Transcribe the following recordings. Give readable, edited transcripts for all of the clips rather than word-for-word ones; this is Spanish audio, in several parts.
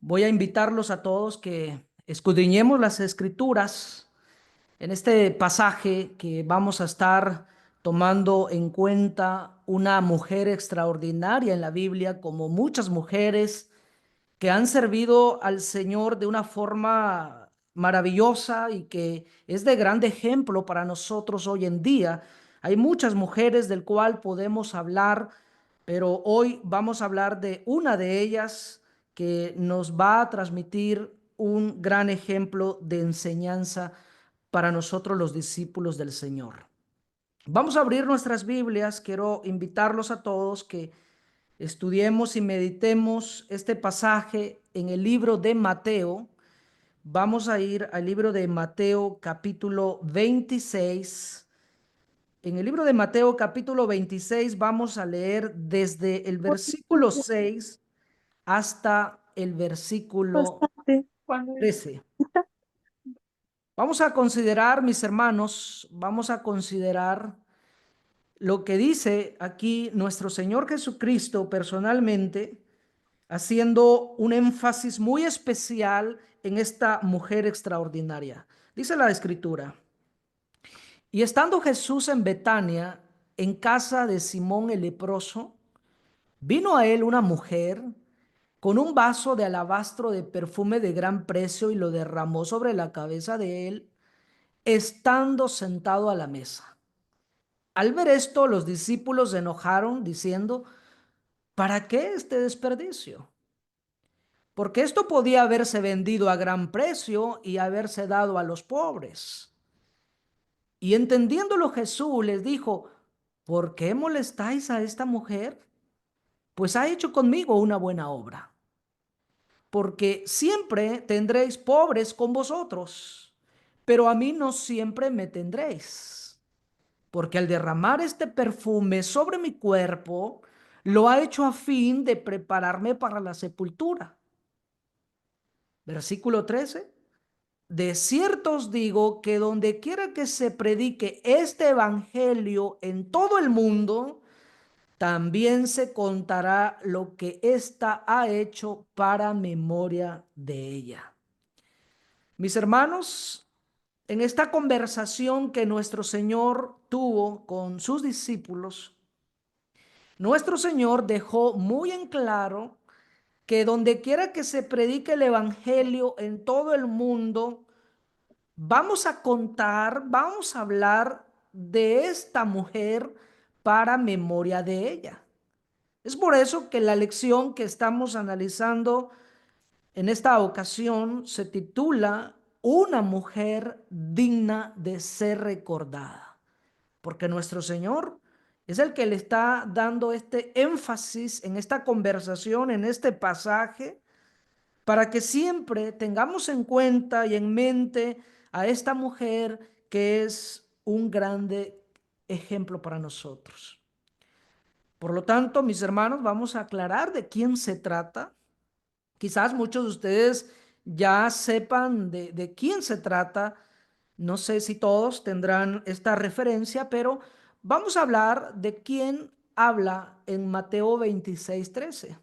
Voy a invitarlos a todos que escudriñemos las escrituras en este pasaje que vamos a estar tomando en cuenta una mujer extraordinaria en la Biblia, como muchas mujeres que han servido al Señor de una forma maravillosa y que es de grande ejemplo para nosotros hoy en día. Hay muchas mujeres del cual podemos hablar, pero hoy vamos a hablar de una de ellas que nos va a transmitir un gran ejemplo de enseñanza para nosotros los discípulos del Señor. Vamos a abrir nuestras Biblias. Quiero invitarlos a todos que estudiemos y meditemos este pasaje en el libro de Mateo. Vamos a ir al libro de Mateo capítulo 26. En el libro de Mateo capítulo 26 vamos a leer desde el versículo 6 hasta el versículo Bastante. Cuando 13. Vamos a considerar, mis hermanos, vamos a considerar lo que dice aquí nuestro Señor Jesucristo personalmente, haciendo un énfasis muy especial en esta mujer extraordinaria. Dice la Escritura: y estando Jesús en Betania, en casa de Simón el leproso, vino a él una mujer con un vaso de alabastro de perfume de gran precio y lo derramó sobre la cabeza de él, estando sentado a la mesa. Al ver esto, los discípulos se enojaron, diciendo: ¿para qué este desperdicio? Porque esto podía haberse vendido a gran precio y haberse dado a los pobres. Y entendiéndolo Jesús les dijo: ¿por qué molestáis a esta mujer? Pues ha hecho conmigo una buena obra. Porque siempre tendréis pobres con vosotros, pero a mí no siempre me tendréis. Porque al derramar este perfume sobre mi cuerpo, lo ha hecho a fin de prepararme para la sepultura. Versículo 13. De cierto os digo que donde quiera que se predique este evangelio en todo el mundo, también se contará lo que ésta ha hecho para memoria de ella. Mis hermanos, en esta conversación que nuestro Señor tuvo con sus discípulos, nuestro Señor dejó muy en claro que donde quiera que se predique el evangelio en todo el mundo, vamos a contar, vamos a hablar de esta mujer para memoria de ella. Es por eso que la lección que estamos analizando en esta ocasión se titula Una mujer digna de ser recordada, porque nuestro Señor es el que le está dando este énfasis en esta conversación, en este pasaje, para que siempre tengamos en cuenta y en mente a esta mujer que es un grande ejemplo para nosotros. Por lo tanto, mis hermanos, vamos a aclarar de quién se trata. Quizás muchos de ustedes ya sepan de quién se trata. No sé si todos tendrán esta referencia, pero vamos a hablar de quién habla en Mateo 26:13.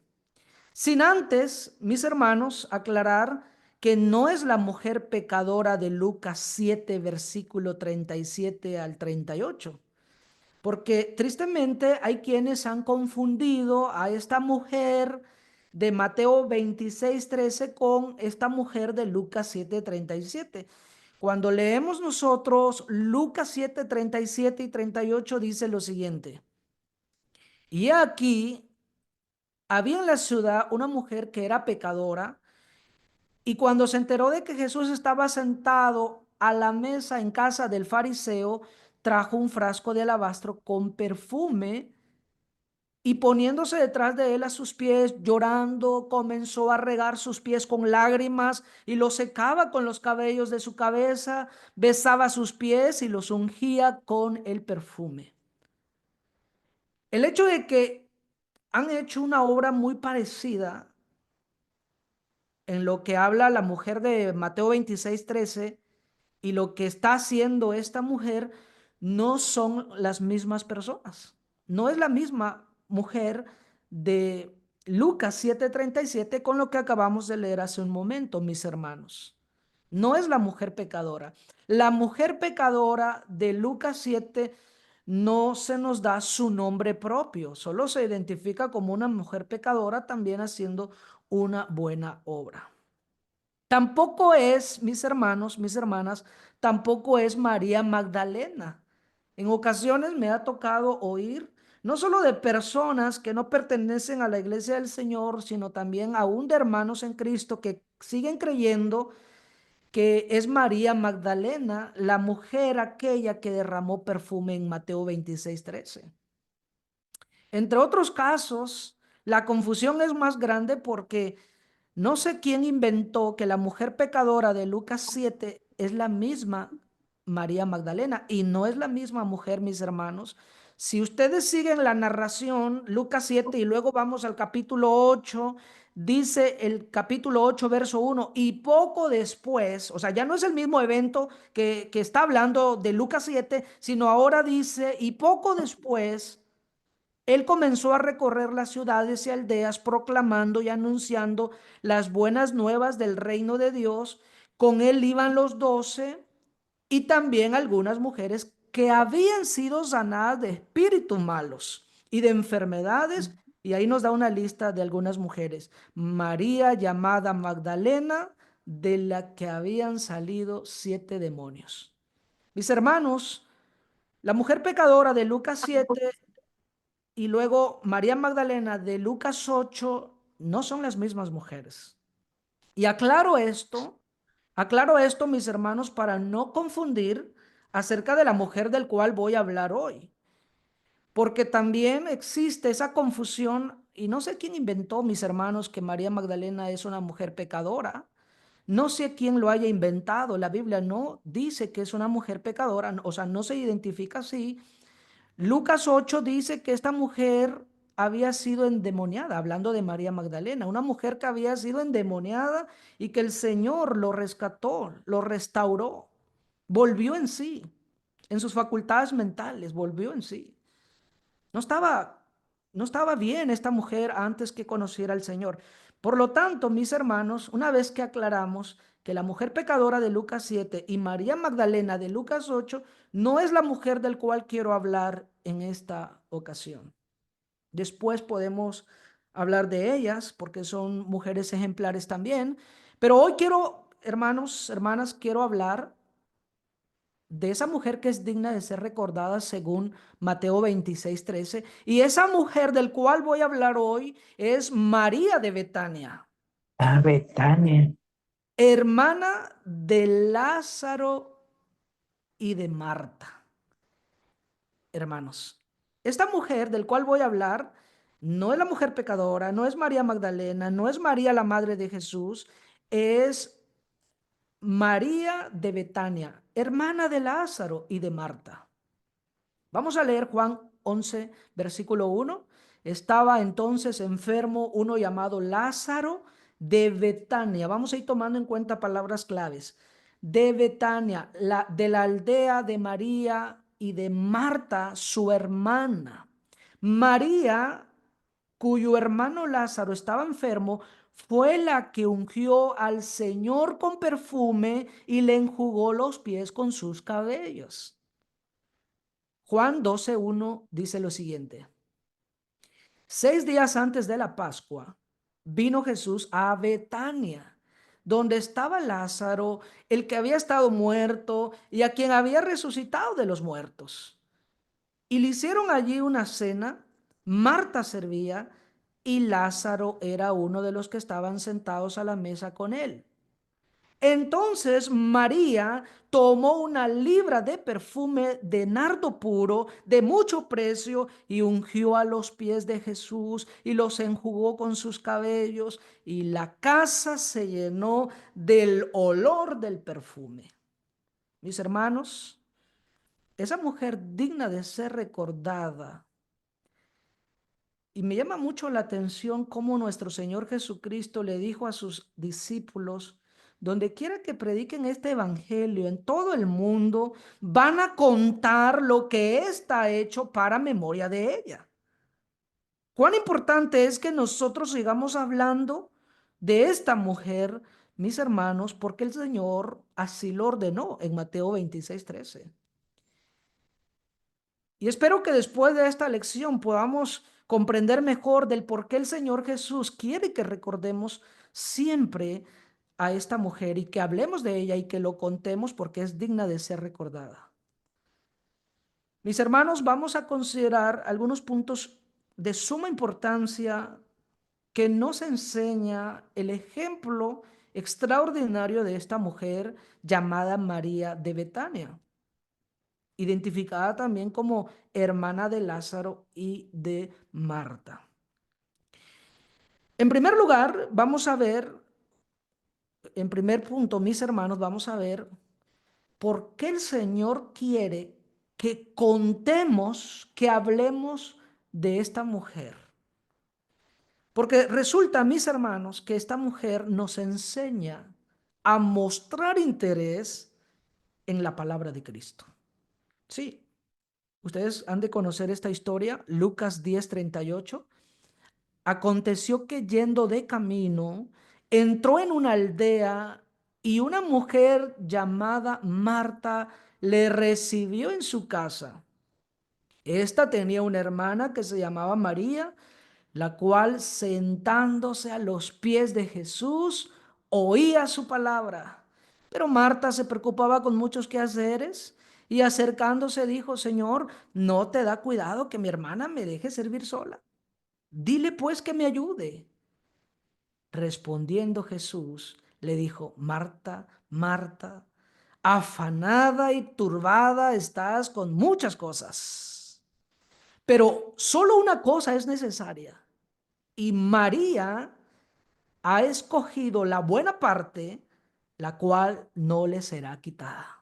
Sin antes, mis hermanos, aclarar que no es la mujer pecadora de Lucas 7, versículo 37 al 38, porque tristemente hay quienes han confundido a esta mujer de Mateo 26:13 con esta mujer de Lucas 7:37. Cuando leemos nosotros Lucas 7:37 y 38 dice lo siguiente: y aquí había en la ciudad una mujer que era pecadora, y cuando se enteró de que Jesús estaba sentado a la mesa en casa del fariseo, trajo un frasco de alabastro con perfume y poniéndose detrás de él a sus pies, llorando, comenzó a regar sus pies con lágrimas y los secaba con los cabellos de su cabeza, besaba sus pies y los ungía con el perfume. El hecho de que han hecho una obra muy parecida en lo que habla la mujer de Mateo 26:13 y lo que está haciendo esta mujer no son las mismas personas. No es la misma mujer de Lucas 7:37 con lo que acabamos de leer hace un momento, mis hermanos. No es la mujer pecadora. La mujer pecadora de Lucas 7 no se nos da su nombre propio, solo se identifica como una mujer pecadora también haciendo una buena obra. Tampoco es, mis hermanos, mis hermanas, tampoco es María Magdalena. En ocasiones me ha tocado oír no solo de personas que no pertenecen a la iglesia del Señor, sino también aún de hermanos en Cristo que siguen creyendo que es María Magdalena, la mujer aquella que derramó perfume en Mateo 26:13. Entre otros casos, la confusión es más grande porque no sé quién inventó que la mujer pecadora de Lucas 7 es la misma María Magdalena y no es la misma mujer, mis hermanos. Si ustedes siguen la narración, Lucas 7 y luego vamos al capítulo 8, dice el capítulo 8, verso 1, y poco después, o sea, ya no es el mismo evento que está hablando de Lucas 7, sino ahora dice, y poco después él comenzó a recorrer las ciudades y aldeas proclamando y anunciando las buenas nuevas del reino de Dios. Con él iban los 12 y también algunas mujeres que habían sido sanadas de espíritus malos y de enfermedades. Y ahí nos da una lista de algunas mujeres. María llamada Magdalena, de la que habían salido 7 demonios. Mis hermanos, la mujer pecadora de Lucas 7 y luego María Magdalena de Lucas 8 no son las mismas mujeres. Y aclaro esto, mis hermanos, para no confundir acerca de la mujer del cual voy a hablar hoy. Porque también existe esa confusión, y no sé quién inventó, mis hermanos, que María Magdalena es una mujer pecadora. No sé quién lo haya inventado. La Biblia no dice que es una mujer pecadora, o sea, no se identifica así. Lucas 8 dice que esta mujer había sido endemoniada, hablando de María Magdalena, una mujer que había sido endemoniada y que el Señor lo rescató, lo restauró, volvió en sí, en sus facultades mentales, volvió en sí. No estaba, no estaba bien esta mujer antes que conociera al Señor. Por lo tanto, mis hermanos, una vez que aclaramos que la mujer pecadora de Lucas 7 y María Magdalena de Lucas 8 no es la mujer del cual quiero hablar en esta ocasión. Después podemos hablar de ellas porque son mujeres ejemplares también. Pero hoy quiero, hermanos, hermanas, quiero hablar de esa mujer que es digna de ser recordada según Mateo 26:13. Y esa mujer del cual voy a hablar hoy es María de Betania, Ah, Betania. hermana de Lázaro y de Marta. Hermanos, esta mujer del cual voy a hablar no es la mujer pecadora, no es María Magdalena, no es María la madre de Jesús, es María de Betania, hermana de Lázaro y de Marta. Vamos a leer Juan 11, versículo 1. Estaba entonces enfermo uno llamado Lázaro de Betania. Vamos a ir tomando en cuenta palabras claves. De Betania, de la aldea de María y de Marta, su hermana. María, cuyo hermano Lázaro estaba enfermo, fue la que ungió al Señor con perfume y le enjugó los pies con sus cabellos. Juan 12:1 dice lo siguiente: 6 días antes de la Pascua, vino Jesús a Betania, donde estaba Lázaro, el que había estado muerto y a quien había resucitado de los muertos. Y le hicieron allí una cena. Marta servía y Lázaro era uno de los que estaban sentados a la mesa con él. Entonces María tomó una libra de perfume de nardo puro, de mucho precio, y ungió a los pies de Jesús y los enjugó con sus cabellos, y la casa se llenó del olor del perfume. Mis hermanos, esa mujer digna de ser recordada. Y me llama mucho la atención cómo nuestro Señor Jesucristo le dijo a sus discípulos: donde quiera que prediquen este evangelio en todo el mundo, van a contar lo que está hecho para memoria de ella. Cuán importante es que nosotros sigamos hablando de esta mujer, mis hermanos, porque el Señor así lo ordenó en Mateo 26:13. Y espero que después de esta lección podamos comprender mejor del por qué el Señor Jesús quiere que recordemos siempre a esta mujer y que hablemos de ella y que lo contemos porque es digna de ser recordada. Mis hermanos, vamos a considerar algunos puntos de suma importancia que nos enseña el ejemplo extraordinario de esta mujer llamada María de Betania, identificada también como hermana de Lázaro y de Marta. En primer lugar, vamos a ver, en primer punto, mis hermanos, vamos a ver por qué el Señor quiere que contemos, que hablemos de esta mujer. Porque resulta, mis hermanos, que esta mujer nos enseña a mostrar interés en la palabra de Cristo. Sí, ustedes han de conocer esta historia, Lucas 10:38. Aconteció que yendo de camino, entró en una aldea y una mujer llamada Marta le recibió en su casa. Esta tenía una hermana que se llamaba María, la cual sentándose a los pies de Jesús, oía su palabra. Pero Marta se preocupaba con muchos quehaceres y acercándose dijo, Señor, ¿no te da cuidado que mi hermana me deje servir sola? Dile pues que me ayude. Respondiendo Jesús, le dijo, Marta, Marta, afanada y turbada estás con muchas cosas, pero solo una cosa es necesaria. Y María ha escogido la buena parte, la cual no le será quitada.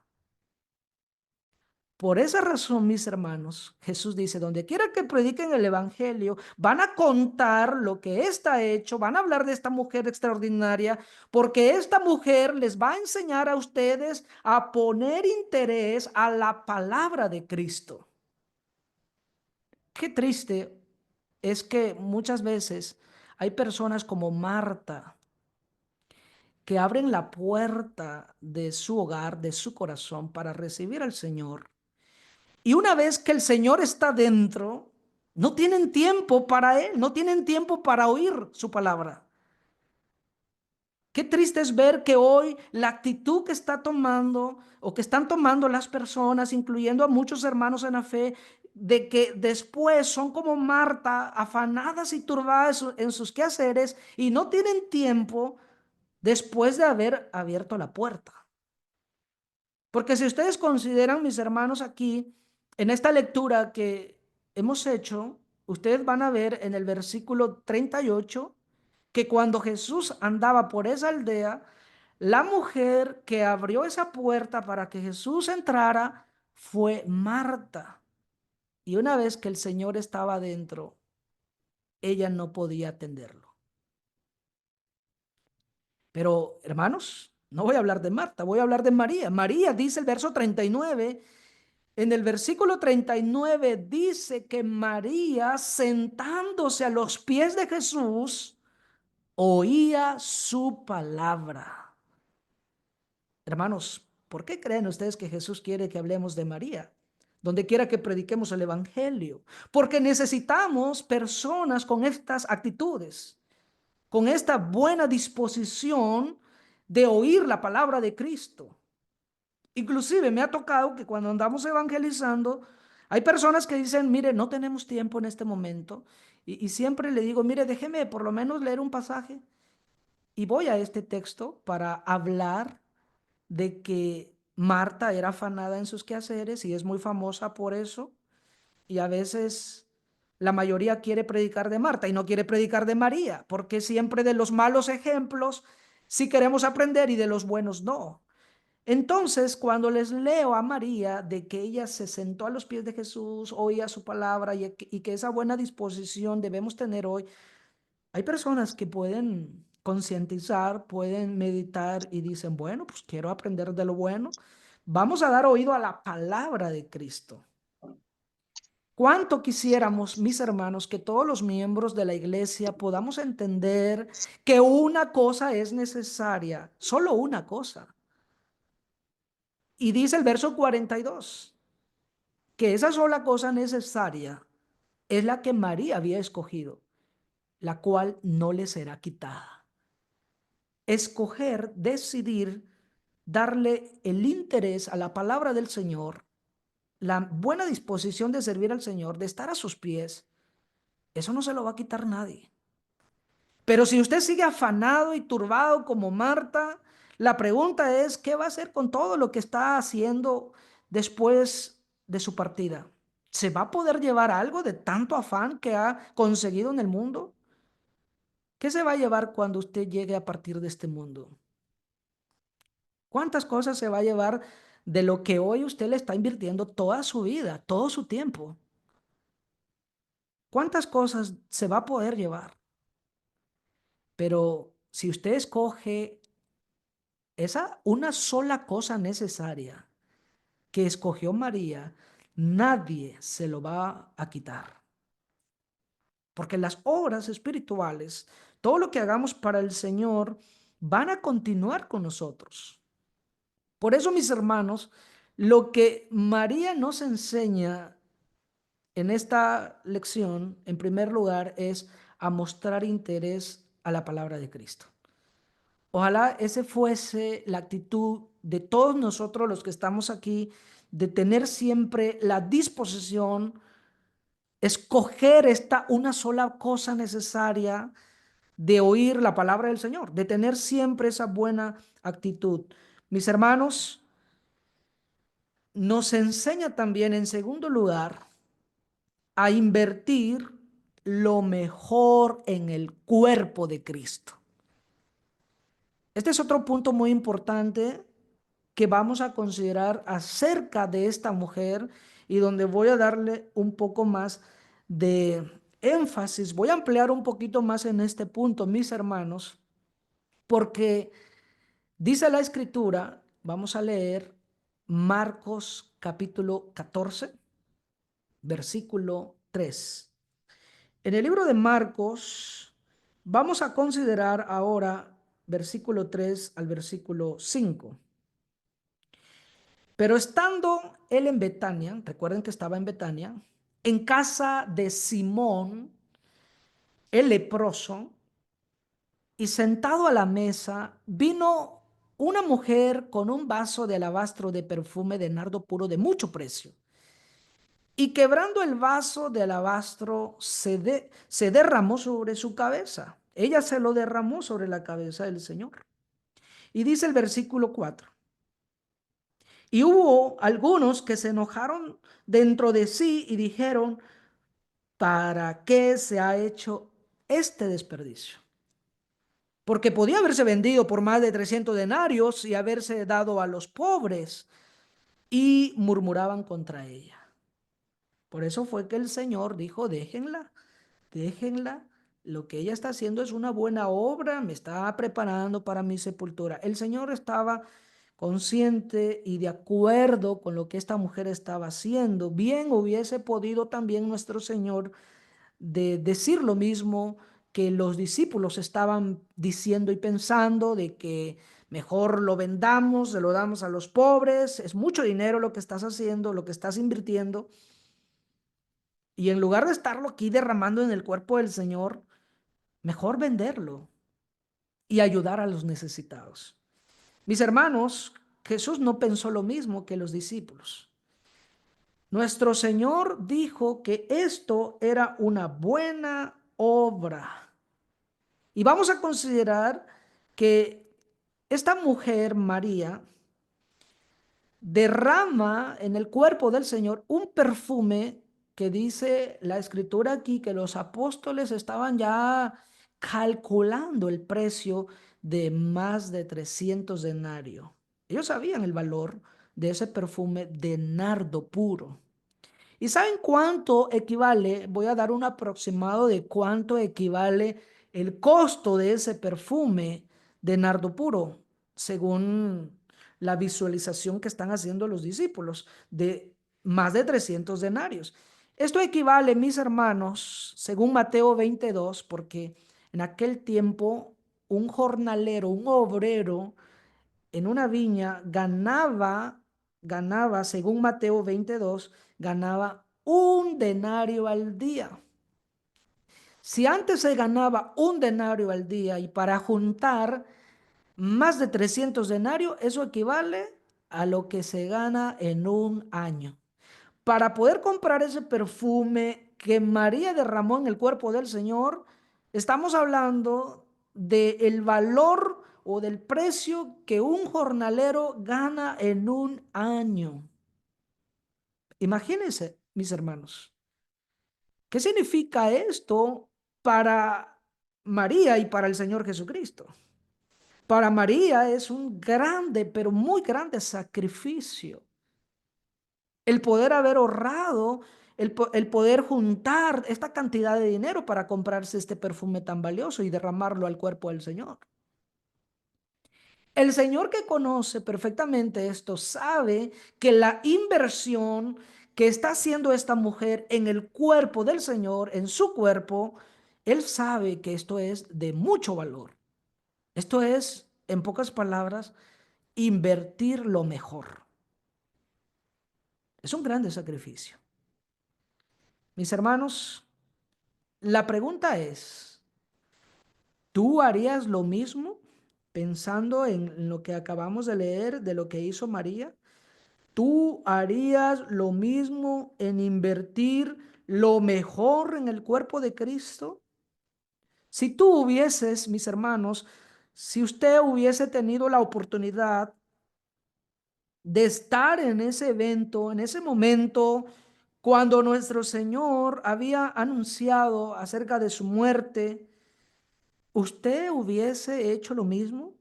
Por esa razón, mis hermanos, Jesús dice, donde quiera que prediquen el evangelio, van a contar lo que ésta ha hecho, van a hablar de esta mujer extraordinaria, porque esta mujer les va a enseñar a ustedes a poner interés a la palabra de Cristo. Qué triste es que muchas veces hay personas como Marta que abren la puerta de su hogar, de su corazón, para recibir al Señor. Y una vez que el Señor está dentro, no tienen tiempo para Él, no tienen tiempo para oír su palabra. Qué triste es ver que hoy la actitud que está tomando o que están tomando las personas, incluyendo a muchos hermanos en la fe, de que después son como Marta, afanadas y turbadas en sus quehaceres y no tienen tiempo después de haber abierto la puerta. Porque si ustedes consideran, mis hermanos, aquí, en esta lectura que hemos hecho, ustedes van a ver en el versículo 38 que cuando Jesús andaba por esa aldea, la mujer que abrió esa puerta para que Jesús entrara fue Marta. Y una vez que el Señor estaba dentro, ella no podía atenderlo. Pero, hermanos, no voy a hablar de Marta, voy a hablar de María. María, dice el verso 39, en el versículo 39 dice que María, sentándose a los pies de Jesús, oía su palabra. Hermanos, ¿por qué creen ustedes que Jesús quiere que hablemos de María? Donde quiera que prediquemos el evangelio. Porque necesitamos personas con estas actitudes, con esta buena disposición de oír la palabra de Cristo. Inclusive me ha tocado que cuando andamos evangelizando, hay personas que dicen, mire, no tenemos tiempo en este momento. Y siempre le digo, mire, déjeme por lo menos leer un pasaje. Y voy a este texto para hablar de que Marta era afanada en sus quehaceres y es muy famosa por eso. Y a veces la mayoría quiere predicar de Marta y no quiere predicar de María, porque siempre de los malos ejemplos sí queremos aprender y de los buenos no. Entonces, cuando les leo a María de que ella se sentó a los pies de Jesús, oía su palabra y que esa buena disposición debemos tener hoy, hay personas que pueden concientizar, pueden meditar y dicen, bueno, pues quiero aprender de lo bueno. Vamos a dar oído a la palabra de Cristo. ¿Cuánto quisiéramos, mis hermanos, que todos los miembros de la iglesia podamos entender que una cosa es necesaria, solo una cosa? Y dice el verso 42, que esa sola cosa necesaria es la que María había escogido, la cual no le será quitada. Escoger, decidir, darle el interés a la palabra del Señor, la buena disposición de servir al Señor, de estar a sus pies, eso no se lo va a quitar nadie. Pero si usted sigue afanado y turbado como Marta, la pregunta es, ¿qué va a hacer con todo lo que está haciendo después de su partida? ¿Se va a poder llevar algo de tanto afán que ha conseguido en el mundo? ¿Qué se va a llevar cuando usted llegue a partir de este mundo? ¿Cuántas cosas se va a llevar de lo que hoy usted le está invirtiendo toda su vida, todo su tiempo? ¿Cuántas cosas se va a poder llevar? Pero si usted escoge esa una sola cosa necesaria que escogió María, nadie se lo va a quitar. Porque las obras espirituales, todo lo que hagamos para el Señor, van a continuar con nosotros. Por eso, mis hermanos, lo que María nos enseña en esta lección, en primer lugar, es a mostrar interés a la palabra de Cristo. Ojalá ese fuese la actitud de todos nosotros los que estamos aquí, de tener siempre la disposición, escoger esta una sola cosa necesaria de oír la palabra del Señor, de tener siempre esa buena actitud. Mis hermanos, nos enseña también en segundo lugar a invertir lo mejor en el cuerpo de Cristo. Este es otro punto muy importante que vamos a considerar acerca de esta mujer y donde voy a darle un poco más de énfasis. Voy a ampliar un poquito más en este punto, mis hermanos, porque dice la escritura, vamos a leer Marcos capítulo 14, versículo 3. En el libro de Marcos vamos a considerar ahora versículo 3 al versículo 5. Pero estando él en Betania, recuerden que estaba en Betania, en casa de Simón, el leproso, y sentado a la mesa, vino una mujer con un vaso de alabastro de perfume de nardo puro de mucho precio. Y quebrando el vaso de alabastro, se derramó sobre su cabeza. Ella se lo derramó sobre la cabeza del Señor. Y dice el versículo 4. Y hubo algunos que se enojaron dentro de sí y dijeron, ¿para qué se ha hecho este desperdicio? Porque podía haberse vendido por más de 300 denarios y haberse dado a los pobres. Y murmuraban contra ella. Por eso fue que el Señor dijo, déjenla, déjenla. Lo que ella está haciendo es una buena obra, me está preparando para mi sepultura. El Señor estaba consciente y de acuerdo con lo que esta mujer estaba haciendo. Bien hubiese podido también nuestro Señor de decir lo mismo que los discípulos estaban diciendo y pensando de que mejor lo vendamos, se lo damos a los pobres, es mucho dinero lo que estás haciendo, lo que estás invirtiendo, y en lugar de estarlo aquí derramando en el cuerpo del Señor, mejor venderlo y ayudar a los necesitados. Mis hermanos, Jesús no pensó lo mismo que los discípulos. Nuestro Señor dijo que esto era una buena obra. Y vamos a considerar que esta mujer, María, derrama en el cuerpo del Señor un perfume que dice la escritura aquí que los apóstoles estaban ya calculando el precio de más de 300 denarios. Ellos sabían el valor de ese perfume de nardo puro. ¿Y saben cuánto equivale? Voy a dar un aproximado de cuánto equivale el costo de ese perfume de nardo puro, según la visualización que están haciendo los discípulos, de más de 300 denarios. Esto equivale, mis hermanos, según Mateo 22, porque en aquel tiempo un jornalero, un obrero en una viña ganaba, según Mateo 22, ganaba un denario al día. Si antes se ganaba un denario al día y para juntar más de 300 denarios, eso equivale a lo que se gana en un año. Para poder comprar ese perfume que María derramó en el cuerpo del Señor, estamos hablando del valor o del precio que un jornalero gana en un año. Imagínense, mis hermanos, ¿qué significa esto para María y para el Señor Jesucristo? Para María es un grande, pero muy grande sacrificio el poder haber ahorrado, el poder juntar esta cantidad de dinero para comprarse este perfume tan valioso y derramarlo al cuerpo del Señor. El Señor que conoce perfectamente esto sabe que la inversión que está haciendo esta mujer en el cuerpo del Señor, en su cuerpo, Él sabe que esto es de mucho valor. Esto es, en pocas palabras, invertir lo mejor. Es un grande sacrificio. Mis hermanos, la pregunta es, ¿tú harías lo mismo pensando en lo que acabamos de leer de lo que hizo María? ¿Tú harías lo mismo en invertir lo mejor en el cuerpo de Cristo? Si tú hubieses, mis hermanos, si usted hubiese tenido la oportunidad de estar en ese evento, en ese momento, cuando nuestro Señor había anunciado acerca de su muerte, ¿usted hubiese hecho lo mismo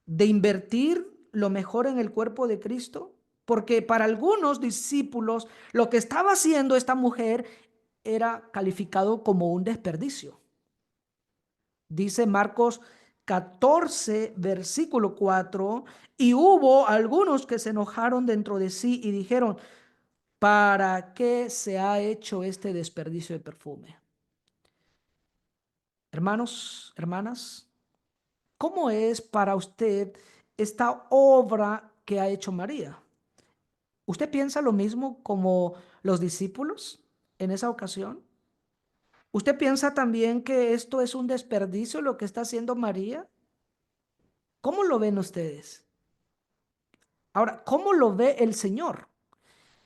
de invertir lo mejor en el cuerpo de Cristo? Porque para algunos discípulos lo que estaba haciendo esta mujer era calificado como un desperdicio. Dice Marcos 14, versículo 4, y hubo algunos que se enojaron dentro de sí y dijeron, ¿para qué se ha hecho este desperdicio de perfume? Hermanos, hermanas, ¿cómo es para usted esta obra que ha hecho María? ¿Usted piensa lo mismo como los discípulos en esa ocasión? ¿Usted piensa también que esto es un desperdicio lo que está haciendo María? ¿Cómo lo ven ustedes? Ahora, ¿cómo lo ve el Señor?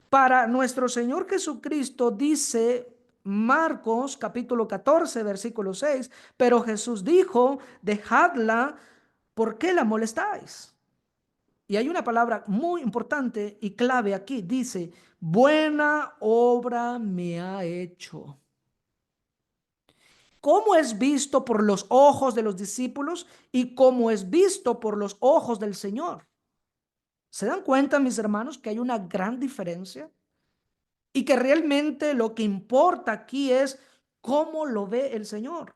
Para nuestro Señor Jesucristo dice Marcos capítulo 14, versículo 6, pero Jesús dijo, dejadla, ¿por qué la molestáis? Y hay una palabra muy importante y clave aquí. Dice, buena obra me ha hecho. ¿Cómo es visto por los ojos de los discípulos y cómo es visto por los ojos del Señor? ¿Se dan cuenta, mis hermanos, que hay una gran diferencia? Y que realmente lo que importa aquí es cómo lo ve el Señor.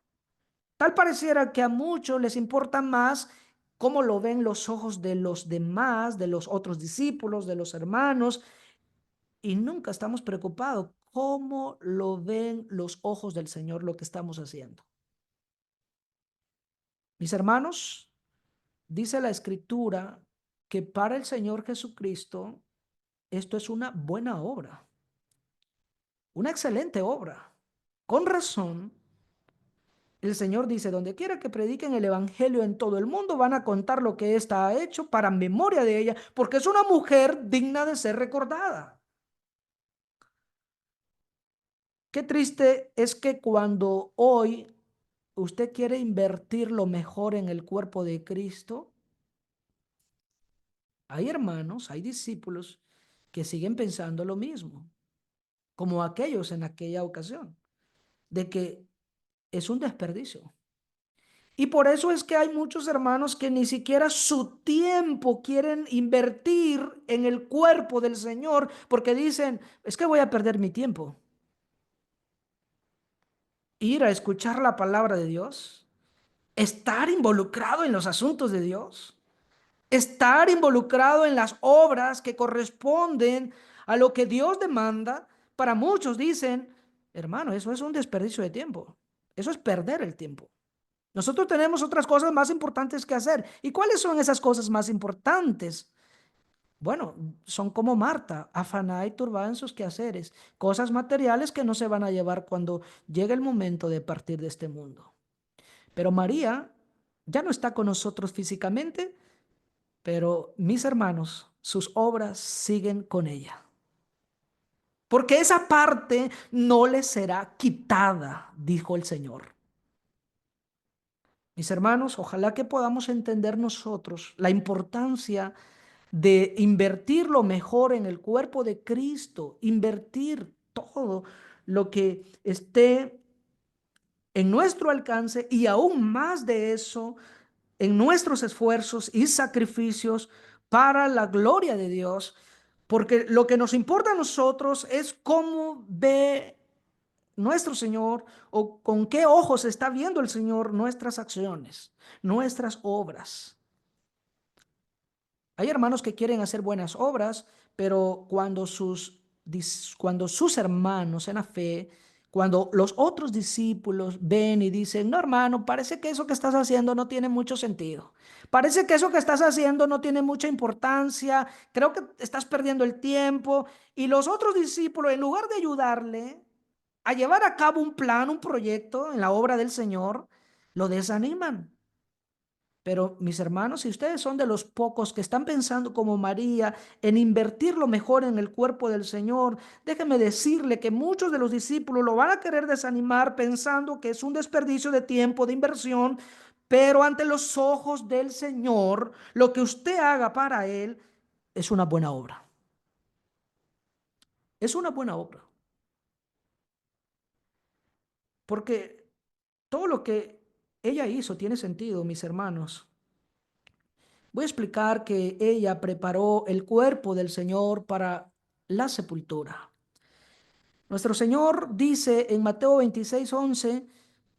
Tal pareciera que a muchos les importa más cómo lo ven los ojos de los demás, de los otros discípulos, de los hermanos, y nunca estamos preocupados cómo lo ven los ojos del Señor lo que estamos haciendo. Mis hermanos, dice la Escritura que para el Señor Jesucristo esto es una buena obra, una excelente obra. Con razón, el Señor dice, donde quiera que prediquen el Evangelio en todo el mundo, van a contar lo que ésta ha hecho para memoria de ella, porque es una mujer digna de ser recordada. Qué triste es que cuando hoy usted quiere invertir lo mejor en el cuerpo de Cristo, hay hermanos, hay discípulos que siguen pensando lo mismo, como aquellos en aquella ocasión, de que es un desperdicio. Y por eso es que hay muchos hermanos que ni siquiera su tiempo quieren invertir en el cuerpo del Señor porque dicen, es que voy a perder mi tiempo. Ir a escuchar la palabra de Dios, estar involucrado en los asuntos de Dios, estar involucrado en las obras que corresponden a lo que Dios demanda, Para muchos dicen, hermano, eso es un desperdicio de tiempo. Eso es perder el tiempo. Nosotros tenemos otras cosas más importantes que hacer. ¿Y cuáles son esas cosas más importantes? Bueno, son como Marta, afanada y turbada en sus quehaceres, cosas materiales que no se van a llevar cuando llegue el momento de partir de este mundo. Pero María ya no está con nosotros físicamente, pero mis hermanos, sus obras siguen con ella. Porque esa parte no le será quitada, dijo el Señor. Mis hermanos, ojalá que podamos entender nosotros la importancia de invertir lo mejor en el cuerpo de Cristo, invertir todo lo que esté en nuestro alcance y aún más de eso en nuestros esfuerzos y sacrificios para la gloria de Dios, porque lo que nos importa a nosotros es cómo ve nuestro Señor o con qué ojos está viendo el Señor nuestras acciones, nuestras obras. Hay hermanos que quieren hacer buenas obras, pero cuando sus hermanos en la fe, cuando los otros discípulos ven y dicen, no hermano, parece que eso que estás haciendo no tiene mucho sentido. Parece que eso que estás haciendo no tiene mucha importancia. Creo que estás perdiendo el tiempo. Y los otros discípulos, en lugar de ayudarle a llevar a cabo un plan, un proyecto en la obra del Señor, lo desaniman. Pero mis hermanos, si ustedes son de los pocos que están pensando como María en invertir lo mejor en el cuerpo del Señor, déjeme decirle que muchos de los discípulos lo van a querer desanimar pensando que es un desperdicio de tiempo, de inversión, pero ante los ojos del Señor, lo que usted haga para Él es una buena obra. Es una buena obra. Porque todo lo que ella hizo tiene sentido, mis hermanos. Voy a explicar que ella preparó el cuerpo del Señor para la sepultura. Nuestro Señor dice en Mateo 26:11,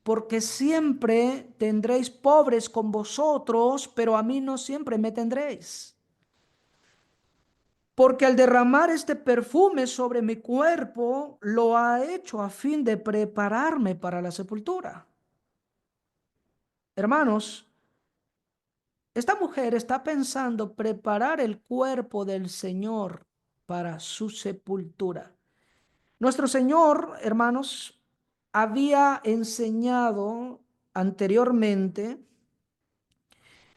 porque siempre tendréis pobres con vosotros, pero a mí no siempre me tendréis. Porque al derramar este perfume sobre mi cuerpo, lo ha hecho a fin de prepararme para la sepultura. Hermanos, esta mujer está pensando preparar el cuerpo del Señor para su sepultura. Nuestro Señor, hermanos, había enseñado anteriormente,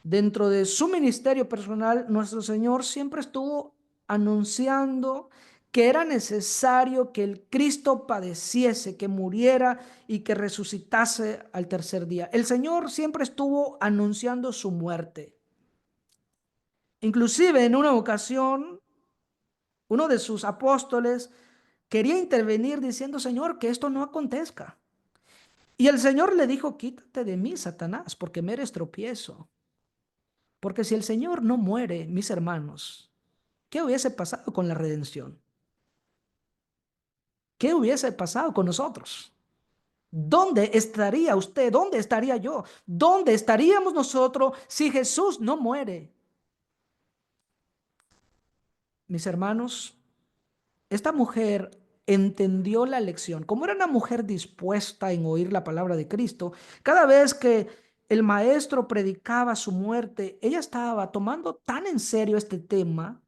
dentro de su ministerio personal, nuestro Señor siempre estuvo anunciando que era necesario que el Cristo padeciese, que muriera y que resucitase al tercer día. El Señor siempre estuvo anunciando su muerte. Inclusive en una ocasión, uno de sus apóstoles quería intervenir diciendo, Señor, que esto no acontezca. Y el Señor le dijo, quítate de mí, Satanás, porque me eres tropiezo. Porque si el Señor no muere, mis hermanos, ¿qué hubiese pasado con la redención? ¿Qué hubiese pasado con nosotros? ¿Dónde estaría usted? ¿Dónde estaría yo? ¿Dónde estaríamos nosotros si Jesús no muere? Mis hermanos, esta mujer entendió la lección. Como era una mujer dispuesta en oír la palabra de Cristo, cada vez que el maestro predicaba su muerte, ella estaba tomando tan en serio este tema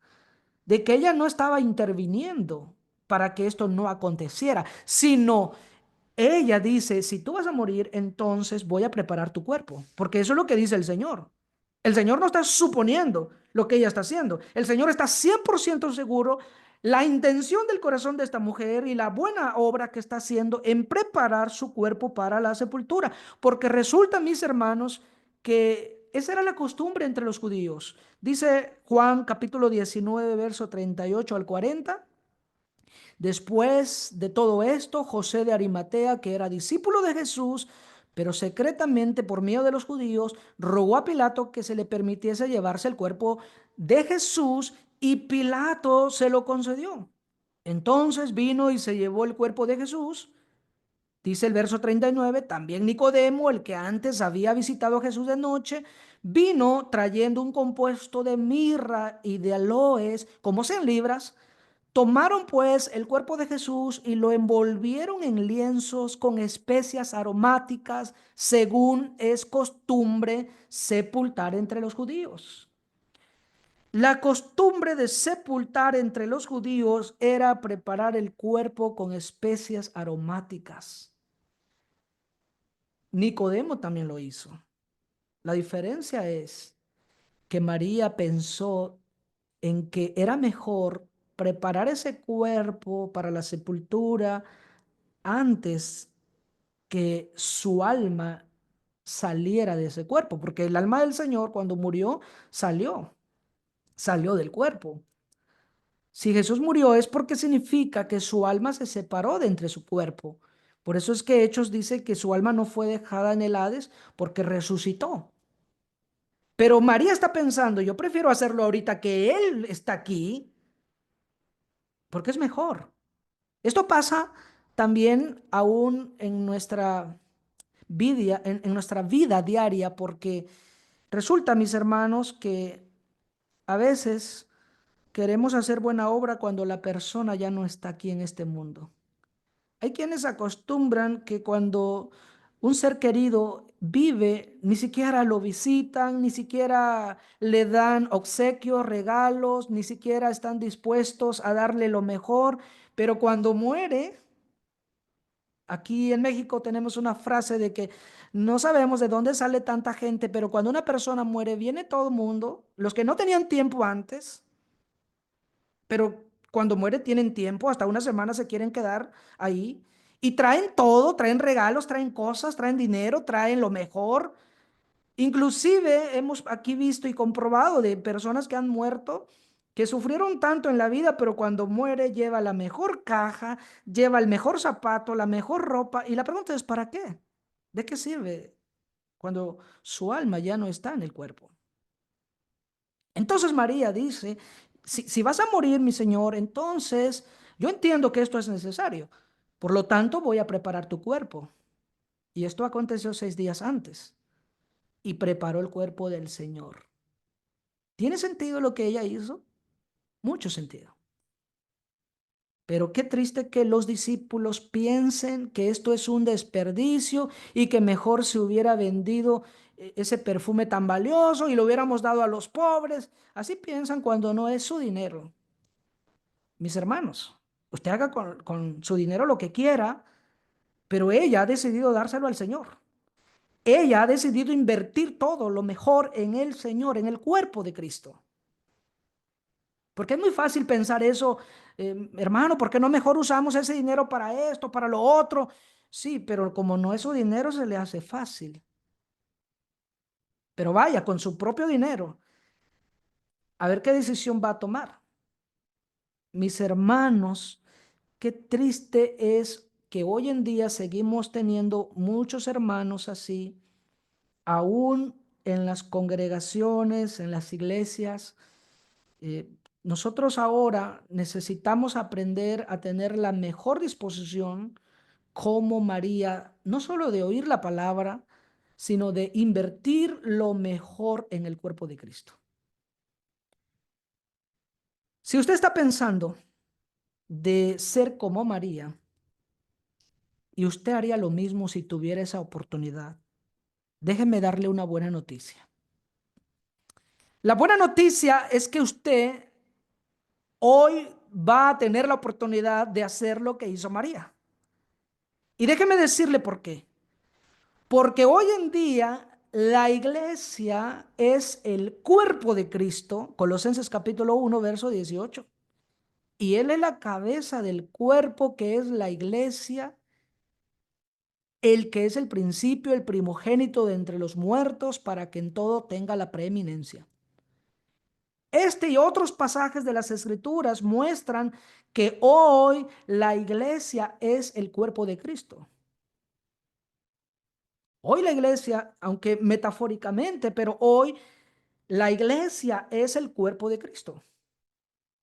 de que ella no estaba interviniendo para que esto no aconteciera, sino ella dice, si tú vas a morir, entonces voy a preparar tu cuerpo, porque eso es lo que dice el Señor. El Señor no está suponiendo lo que ella está haciendo. El Señor está 100% seguro la intención del corazón de esta mujer y la buena obra que está haciendo en preparar su cuerpo para la sepultura. Porque resulta, mis hermanos, que esa era la costumbre entre los judíos. Dice Juan capítulo 19, verso 38 al 40. Después de todo esto, José de Arimatea, que era discípulo de Jesús, pero secretamente por miedo de los judíos, rogó a Pilato que se le permitiese llevarse el cuerpo de Jesús y Pilato se lo concedió. Entonces vino y se llevó el cuerpo de Jesús. Dice el verso 39, también Nicodemo, el que antes había visitado a Jesús de noche, vino trayendo un compuesto de mirra y de aloes, como 100 libras, Tomaron pues el cuerpo de Jesús y lo envolvieron en lienzos con especias aromáticas, según es costumbre sepultar entre los judíos. La costumbre de sepultar entre los judíos era preparar el cuerpo con especias aromáticas. Nicodemo también lo hizo. La diferencia es que María pensó en que era mejor preparar ese cuerpo para la sepultura antes que su alma saliera de ese cuerpo, porque el alma del Señor cuando murió salió del cuerpo. Si Jesús murió es porque significa que su alma se separó de entre su cuerpo. Por eso es que Hechos dice que su alma no fue dejada en el Hades porque resucitó. Pero María está pensando, yo prefiero hacerlo ahorita que Él está aquí, porque es mejor. Esto pasa también aún en nuestra vida, en nuestra vida diaria, porque resulta, mis hermanos, que a veces queremos hacer buena obra cuando la persona ya no está aquí en este mundo. Hay quienes acostumbran que cuando un ser querido vive, ni siquiera lo visitan, ni siquiera le dan obsequios, regalos, ni siquiera están dispuestos a darle lo mejor, pero cuando muere, aquí en México tenemos una frase de que no sabemos de dónde sale tanta gente, pero cuando una persona muere, viene todo el mundo, los que no tenían tiempo antes, pero cuando muere tienen tiempo, hasta una semana se quieren quedar ahí y traen todo, traen regalos, traen cosas, traen dinero, traen lo mejor. Inclusive hemos aquí visto y comprobado de personas que han muerto, que sufrieron tanto en la vida, pero cuando muere lleva la mejor caja, lleva el mejor zapato, la mejor ropa. Y la pregunta es, ¿para qué? ¿De qué sirve cuando su alma ya no está en el cuerpo? Entonces María dice, si vas a morir, mi Señor, entonces yo entiendo que esto es necesario. Por lo tanto, voy a preparar tu cuerpo. Y esto aconteció 6 días antes. Y preparó el cuerpo del Señor. ¿Tiene sentido lo que ella hizo? Mucho sentido. Pero qué triste que los discípulos piensen que esto es un desperdicio y que mejor se hubiera vendido ese perfume tan valioso y lo hubiéramos dado a los pobres. Así piensan cuando no es su dinero. Mis hermanos, usted haga con su dinero lo que quiera, pero ella ha decidido dárselo al Señor. Ella ha decidido invertir todo lo mejor en el Señor, en el cuerpo de Cristo. Porque es muy fácil pensar eso, hermano, ¿por qué no mejor usamos ese dinero para esto, para lo otro? Sí, pero como no es su dinero, se le hace fácil. Pero vaya, con su propio dinero, a ver qué decisión va a tomar. Mis hermanos, qué triste es que hoy en día seguimos teniendo muchos hermanos así, aún en las congregaciones, en las iglesias. Eh, Nosotros ahora necesitamos aprender a tener la mejor disposición como María, no solo de oír la palabra, sino de invertir lo mejor en el cuerpo de Cristo. Si usted está pensando de ser como María, y usted haría lo mismo si tuviera esa oportunidad, déjeme darle una buena noticia. La buena noticia es que usted hoy va a tener la oportunidad de hacer lo que hizo María. Y déjeme decirle por qué. Porque hoy en día la iglesia es el cuerpo de Cristo, Colosenses capítulo 1, verso 18. Y Él es la cabeza del cuerpo que es la iglesia, el que es el principio, el primogénito de entre los muertos, para que en todo tenga la preeminencia. Este y otros pasajes de las Escrituras muestran que hoy la iglesia es el cuerpo de Cristo. Hoy la iglesia, aunque metafóricamente, pero hoy la iglesia es el cuerpo de Cristo.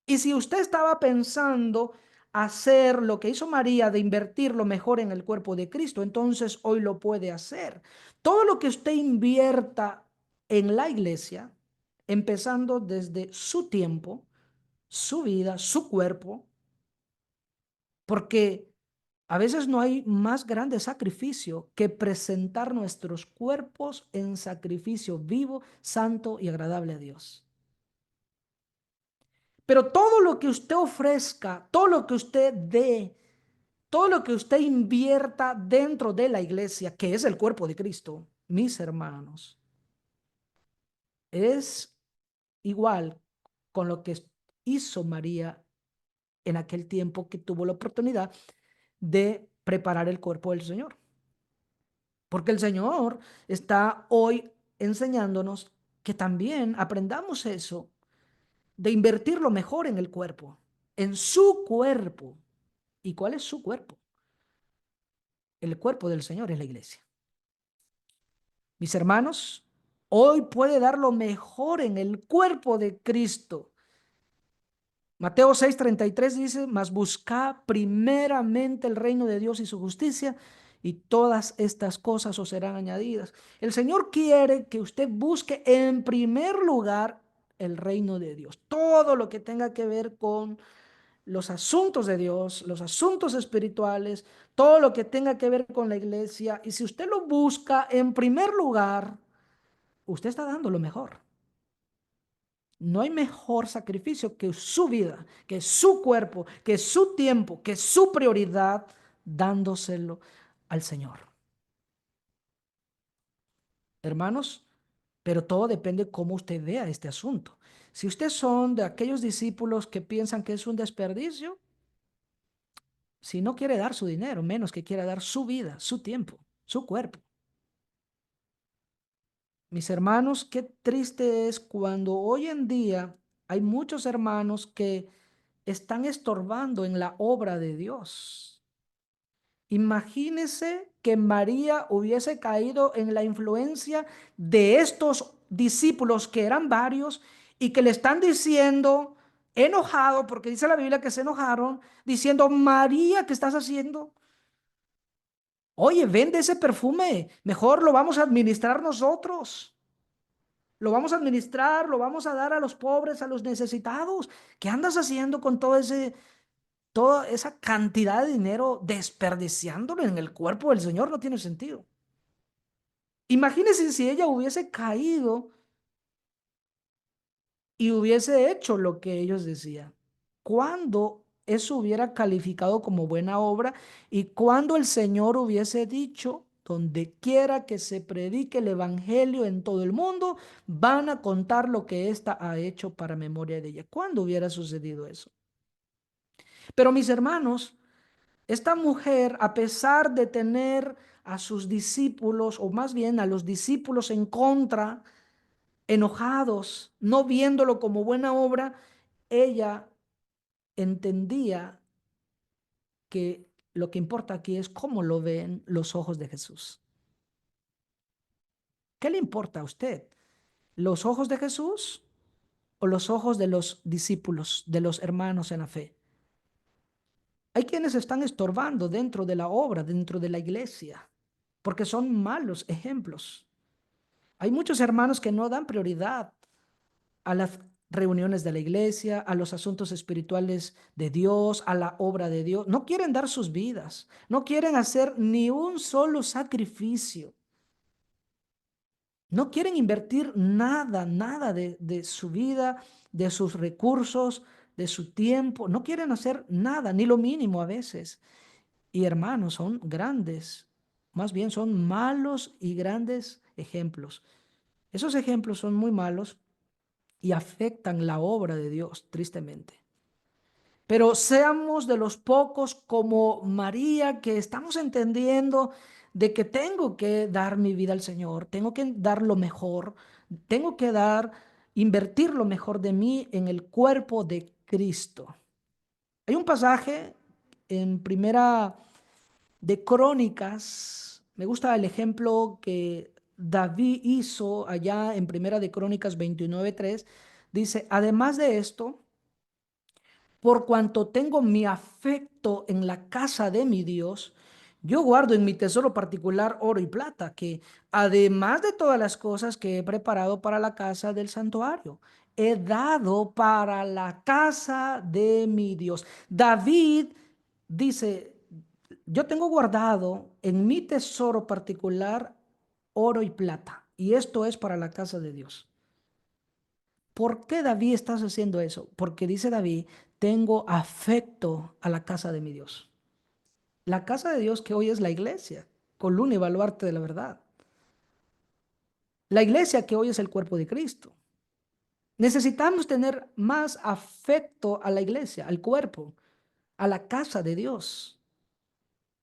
Y si usted estaba pensando hacer lo que hizo María de invertir lo mejor en el cuerpo de Cristo, entonces hoy lo puede hacer. Todo lo que usted invierta en la iglesia, empezando desde su tiempo, su vida, su cuerpo, porque a veces no hay más grande sacrificio que presentar nuestros cuerpos en sacrificio vivo, santo y agradable a Dios. Pero todo lo que usted ofrezca, todo lo que usted dé, todo lo que usted invierta dentro de la iglesia, que es el cuerpo de Cristo, mis hermanos, es igual con lo que hizo María en aquel tiempo que tuvo la oportunidad de preparar el cuerpo del Señor. Porque el Señor está hoy enseñándonos que también aprendamos eso, de invertir lo mejor en el cuerpo, en su cuerpo. ¿Y cuál es su cuerpo? El cuerpo del Señor es la iglesia. Mis hermanos, hoy puede dar lo mejor en el cuerpo de Cristo. Mateo 6:33 dice, mas buscad primeramente el reino de Dios y su justicia, y todas estas cosas os serán añadidas. El Señor quiere que usted busque en primer lugar el reino de Dios. Todo lo que tenga que ver con los asuntos de Dios, los asuntos espirituales, todo lo que tenga que ver con la iglesia. Y si usted lo busca en primer lugar, usted está dando lo mejor. No hay mejor sacrificio que su vida, que su cuerpo, que su tiempo, que su prioridad, dándoselo al Señor. Hermanos, pero todo depende cómo usted vea este asunto. Si ustedes son de aquellos discípulos que piensan que es un desperdicio, si no quiere dar su dinero, menos que quiera dar su vida, su tiempo, su cuerpo. Mis hermanos, qué triste es cuando hoy en día hay muchos hermanos que están estorbando en la obra de Dios. Imagínese que María hubiese caído en la influencia de estos discípulos, que eran varios, y que le están diciendo, enojado, porque dice la Biblia que se enojaron, diciendo, María, ¿qué estás haciendo? Oye, vende ese perfume, mejor lo vamos a administrar nosotros. Lo vamos a administrar, lo vamos a dar a los pobres, a los necesitados. ¿Qué andas haciendo con toda esa cantidad de dinero desperdiciándolo en el cuerpo del Señor? No tiene sentido. Imagínense si ella hubiese caído y hubiese hecho lo que ellos decían. ¿Cuándo eso hubiera calificado como buena obra? Y cuando el Señor hubiese dicho, donde quiera que se predique el evangelio en todo el mundo, van a contar lo que ésta ha hecho para memoria de ella. ¿Cuándo hubiera sucedido eso? Pero mis hermanos, esta mujer, a pesar de tener a sus discípulos, o más bien a los discípulos en contra, enojados, no viéndolo como buena obra, ella entendía que lo que importa aquí es cómo lo ven los ojos de Jesús. ¿Qué le importa a usted? ¿Los ojos de Jesús o los ojos de los discípulos, de los hermanos en la fe? Hay quienes están estorbando dentro de la obra, dentro de la iglesia, porque son malos ejemplos. Hay muchos hermanos que no dan prioridad a las reuniones de la iglesia, a los asuntos espirituales de Dios, a la obra de Dios. No quieren dar sus vidas, no quieren hacer ni un solo sacrificio. No quieren invertir nada, nada de su vida, de sus recursos, de su tiempo. No quieren hacer nada, ni lo mínimo a veces. Y hermanos, son grandes, más bien son malos y grandes ejemplos. Esos ejemplos son muy malos y afectan la obra de Dios, tristemente. Pero seamos de los pocos como María, que estamos entendiendo de que tengo que dar mi vida al Señor, tengo que dar lo mejor, tengo que invertir lo mejor de mí en el cuerpo de Cristo. Hay un pasaje en Primera de Crónicas, me gusta el ejemplo que David hizo allá en Primera de Crónicas 29:3. Dice, además de esto, por cuanto tengo mi afecto en la casa de mi Dios, yo guardo en mi tesoro particular oro y plata, que además de todas las cosas que he preparado para la casa del santuario, he dado para la casa de mi Dios. David dice, yo tengo guardado en mi tesoro particular oro y plata, y esto es para la casa de Dios. ¿Por qué David estás haciendo eso? Porque dice David, tengo afecto a la casa de mi Dios. La casa de Dios que hoy es la iglesia, columna y baluarte de la verdad. La iglesia que hoy es el cuerpo de Cristo. Necesitamos tener más afecto a la iglesia, al cuerpo, a la casa de Dios.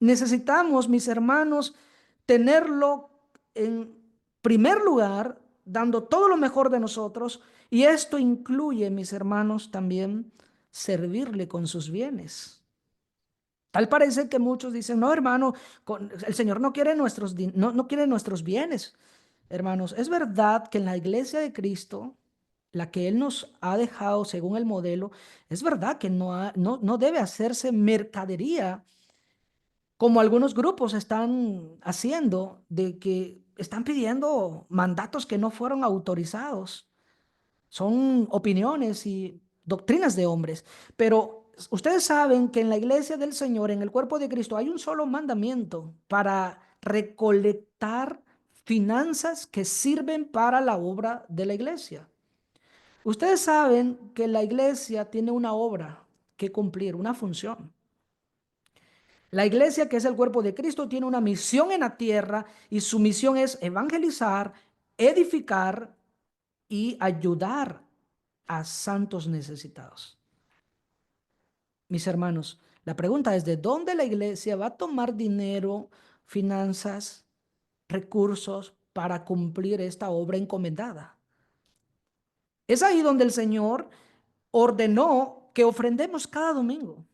Necesitamos, mis hermanos, tenerlo en primer lugar, dando todo lo mejor de nosotros, y esto incluye, mis hermanos, también servirle con sus bienes. Tal parece que muchos dicen, no, hermano, el Señor no quiere no quiere nuestros bienes. Hermanos, es verdad que en la iglesia de Cristo, la que Él nos ha dejado según el modelo, es verdad que no debe hacerse mercadería como algunos grupos están haciendo, de que están pidiendo mandatos que no fueron autorizados. Son opiniones y doctrinas de hombres. Pero ustedes saben que en la iglesia del Señor, en el cuerpo de Cristo, hay un solo mandamiento para recolectar finanzas que sirven para la obra de la iglesia. Ustedes saben que la iglesia tiene una obra que cumplir, una función. La iglesia, que es el cuerpo de Cristo, tiene una misión en la tierra y su misión es evangelizar, edificar y ayudar a santos necesitados. Mis hermanos, la pregunta es, ¿de dónde la iglesia va a tomar dinero, finanzas, recursos para cumplir esta obra encomendada? Es ahí donde el Señor ordenó que ofrendemos cada domingo.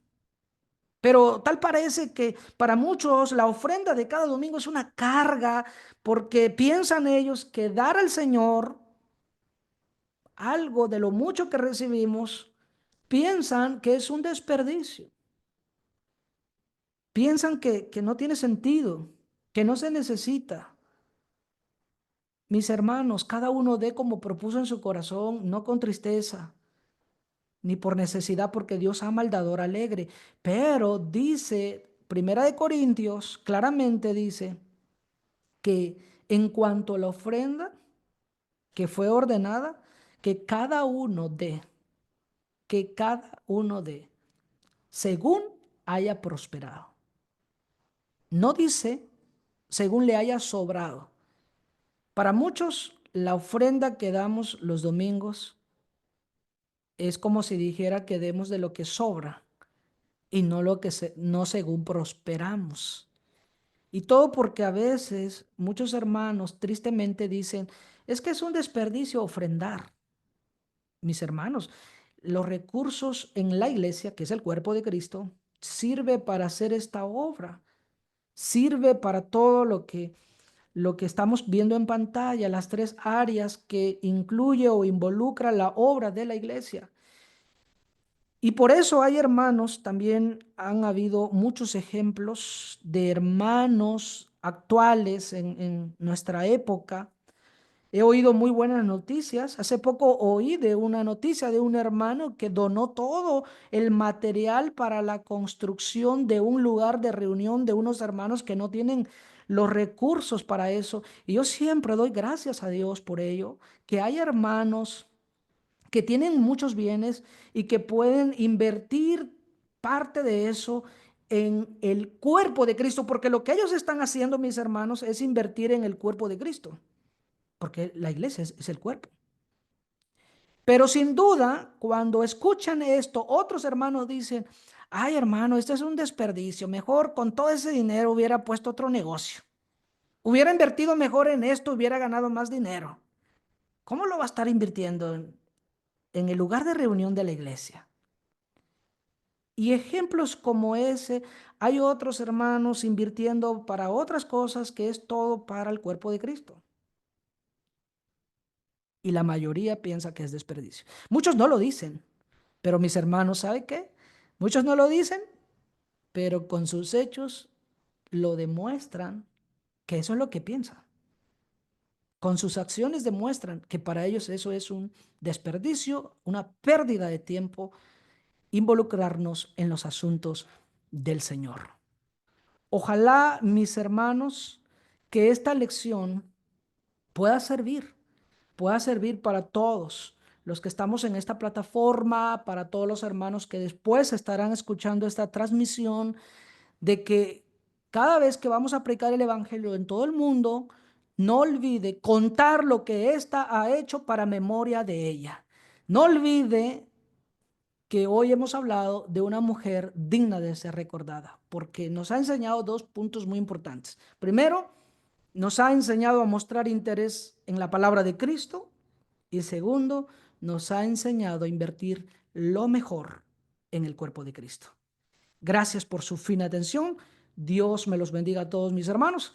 Pero tal parece que para muchos la ofrenda de cada domingo es una carga porque piensan ellos que dar al Señor algo de lo mucho que recibimos, piensan que es un desperdicio. Piensan que no tiene sentido, que no se necesita. Mis hermanos, cada uno dé como propuso en su corazón, no con tristeza, ni por necesidad, porque Dios ama al dador alegre. Pero dice, Primera de Corintios, claramente dice que en cuanto a la ofrenda que fue ordenada, que cada uno dé, según haya prosperado. No dice según le haya sobrado. Para muchos, la ofrenda que damos los domingos es como si dijera que demos de lo que sobra y no no según prosperamos. Y todo porque a veces muchos hermanos tristemente dicen, es que es un desperdicio ofrendar. Mis hermanos, los recursos en la iglesia, que es el cuerpo de Cristo, sirve para hacer esta obra, sirve para todo lo que estamos viendo en pantalla, las tres áreas que incluye o involucra la obra de la iglesia. Y por eso hay hermanos, también han habido muchos ejemplos de hermanos actuales en nuestra época. He oído muy buenas noticias. Hace poco oí de una noticia de un hermano que donó todo el material para la construcción de un lugar de reunión de unos hermanos que no tienen los recursos para eso. Y yo siempre doy gracias a Dios por ello, que hay hermanos que tienen muchos bienes y que pueden invertir parte de eso en el cuerpo de Cristo, porque lo que ellos están haciendo, mis hermanos, es invertir en el cuerpo de Cristo, porque la iglesia es el cuerpo. Pero sin duda, cuando escuchan esto, otros hermanos dicen, ay hermano, este es un desperdicio, mejor con todo ese dinero hubiera puesto otro negocio, hubiera invertido mejor en esto, hubiera ganado más dinero. ¿Cómo lo va a estar invirtiendo en el lugar de reunión de la iglesia? Y ejemplos como ese, hay otros hermanos invirtiendo para otras cosas que es todo para el cuerpo de Cristo. Y la mayoría piensa que es desperdicio. Muchos no lo dicen, pero mis hermanos, ¿sabe qué? Muchos no lo dicen, pero con sus hechos lo demuestran que eso es lo que piensan. Con sus acciones demuestran que para ellos eso es un desperdicio, una pérdida de tiempo, involucrarnos en los asuntos del Señor. Ojalá, mis hermanos, que esta lección pueda pueda servir para todos los que estamos en esta plataforma, para todos los hermanos que después estarán escuchando esta transmisión, de que cada vez que vamos a predicar el Evangelio en todo el mundo, no olvide contar lo que ésta ha hecho para memoria de ella. No olvide que hoy hemos hablado de una mujer digna de ser recordada, porque nos ha enseñado dos puntos muy importantes. Primero, nos ha enseñado a mostrar interés en la palabra de Cristo y segundo, nos ha enseñado a invertir lo mejor en el cuerpo de Cristo. Gracias por su fina atención. Dios me los bendiga a todos mis hermanos.